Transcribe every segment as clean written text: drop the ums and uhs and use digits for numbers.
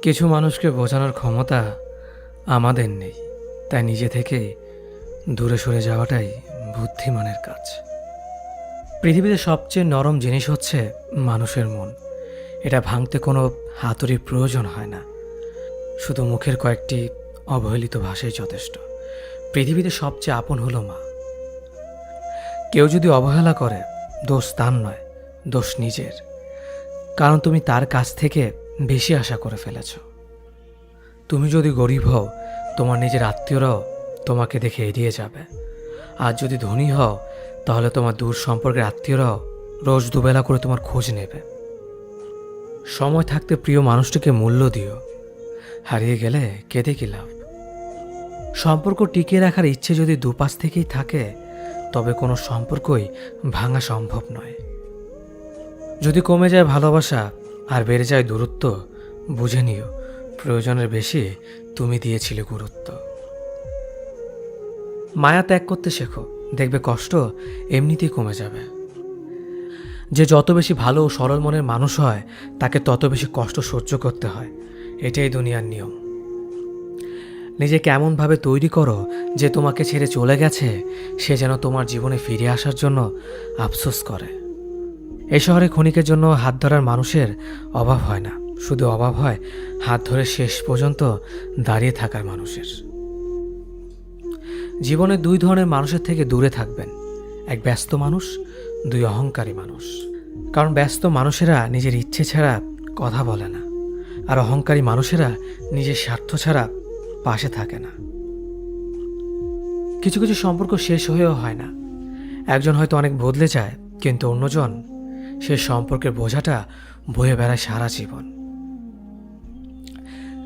কিছু মানুষকে বোঝানোর ক্ষমতা আমাদের নেই, তাই নিজে থেকে দূরে সরে যাওয়াটাই বুদ্ধিমানের কাজ। পৃথিবীতে সবচেয়ে নরম জিনিস হচ্ছে মানুষের মন। এটা ভাঙতে কোনো হাতুড়ির প্রয়োজন হয় না, শুধু মুখের কয়েকটি অবহেলিত ভাষাই যথেষ্ট। পৃথিবীতে সবচেয়ে আপন হলো মা। কেউ যদি অবহেলা করে, দোষ তার নয়, দোষ নিজের। কারণ তুমি তার কাছ থেকে বেশি আশা করে ফেলেছ। তুমি যদি গরিব হও, তোমার নিজের আত্মীয়রাও তোমাকে দেখে এড়িয়ে যাবে। আর যদি ধনী হও, তাহলে তোমার দূর সম্পর্কের আত্মীয়রাও রোজ দুবেলা করে তোমার খোঁজ নেবে। সময় থাকতে প্রিয় মানুষটিকে মূল্য দিও, হারিয়ে গেলে কেঁদে কি লাভ। সম্পর্ক টিকিয়ে রাখার ইচ্ছে যদি দুপাশ থেকেই থাকে, তবে কোনো সম্পর্কই ভাঙা সম্ভব নয়। যদি কমে যায় ভালোবাসা আর বেড়ে যায় দূরত্ব, বুঝে নিও প্রয়োজনের বেশি তুমি দিয়েছিলে গুরুত্ব। মায়া ত্যাগ করতে শেখো, দেখবে কষ্ট এমনিতেই কমে যাবে। যে যত বেশি ভালো ও সরল মনের মানুষ হয়, তাকে তত বেশি কষ্ট সহ্য করতে হয়। এটাই দুনিয়ার নিয়ম। নিজেকে এমনভাবে তৈরি করো যে তোমাকে ছেড়ে চলে গেছে সে যেন তোমার জীবনে ফিরে আসার জন্য আফসোস করে। এই শহরে ক্ষণিকের জন্য হাত ধরার মানুষের অভাব হয় না, শুধু অভাব হয় হাত ধরে শেষ পর্যন্ত দাঁড়িয়ে থাকার মানুষের। জীবনে দুই ধরনের মানুষের থেকে দূরে থাকবেন, এক ব্যস্ত মানুষ, দুই অহংকারী মানুষ। কারণ ব্যস্ত মানুষেরা নিজের ইচ্ছে ছাড়া কথা বলে না, আর অহংকারী মানুষেরা নিজের স্বার্থ ছাড়া পাশে থাকে না। কিছু কিছু সম্পর্ক শেষ হয়েও হয় না। একজন হয়তো অনেক বদলে যায়, কিন্তু অন্যজন সে সম্পর্কের বোঝাটা বয়ে বেড়ায় সারা জীবন।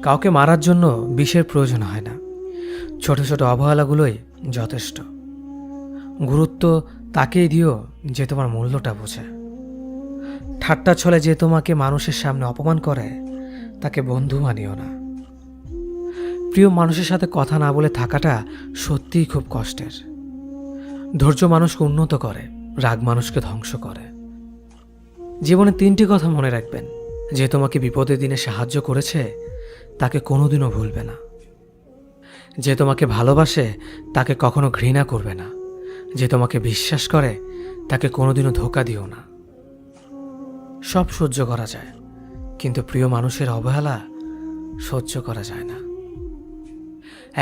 কাউকে মারার জন্য বিষের প্রয়োজন হয় না, ছোট ছোট অবহেলাগুলোই যথেষ্ট। গুরুত্ব তাকেই দিও যে তোমার মূল্যটা বোঝে। ঠাট্টা ছলে যে তোমাকে মানুষের সামনে অপমান করে, তাকে বন্ধু মানিও না। প্রিয় মানুষের সাথে কথা না বলে থাকাটা সত্যিই খুব কষ্টের। ধৈর্য মানুষকে উন্নত করে, রাগ মানুষকে ধ্বংস করে। জীবনে তিনটি কথা মনে রাখবেন: যে তোমাকে বিপদের দিনে সাহায্য করেছে তাকে কোনোদিনও ভুলবে না, যে তোমাকে ভালোবাসে তাকে কখনো ঘৃণা করবে না, যে তোমাকে বিশ্বাস করে তাকে কোনোদিনও ধোঁকা দিও না। সব সহ্য করা যায়, কিন্তু প্রিয় মানুষের অবহেলা সহ্য করা যায় না।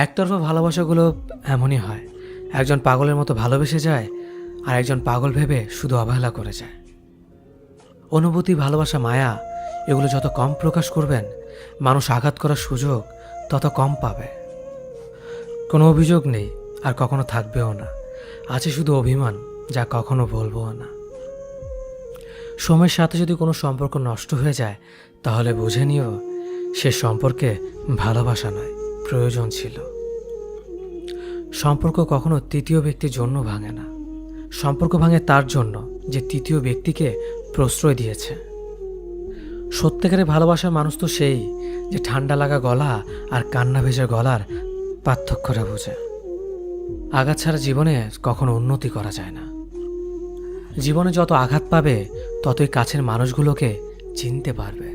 একতরফা ভালোবাসাগুলো এমনই হয়, একজন পাগলের মতো ভালোবেসে যায় আর একজন পাগল ভেবে শুধু অবহেলা করে যায়। অনুভূতি, ভালোবাসা, মায়া এগুলো যত কম প্রকাশ করবেন, মানুষ আঘাত করার সুযোগ তত কম পাবে। কোনো অভিযোগ নেই আর কখনো থাকবেও না, আছে শুধু অভিমান, যা কখনো বলবো না। সময়ের সাথে যদি কোনো সম্পর্ক নষ্ট হয়ে যায়, তাহলে বুঝে নিও সে সম্পর্কে ভালোবাসা নয়, প্রয়োজন ছিল। সম্পর্ক কখনো তৃতীয় ব্যক্তির জন্য ভাঙে না, সম্পর্ক ভাঙে তার জন্য যে তৃতীয় ব্যক্তিকে প্রশ্রয় দিয়েছে। সত্যিকারের ভালোবাসার মানুষ তো সেই যে ঠান্ডা লাগা গলা আর কান্না ভেজা গলার পার্থক্যটা বোঝে। আঘাত ছাড়া জীবনে কখনো উন্নতি করা যায় না। জীবনে যত আঘাত পাবে, ততই কাছের মানুষগুলোকে চিনতে পারবে।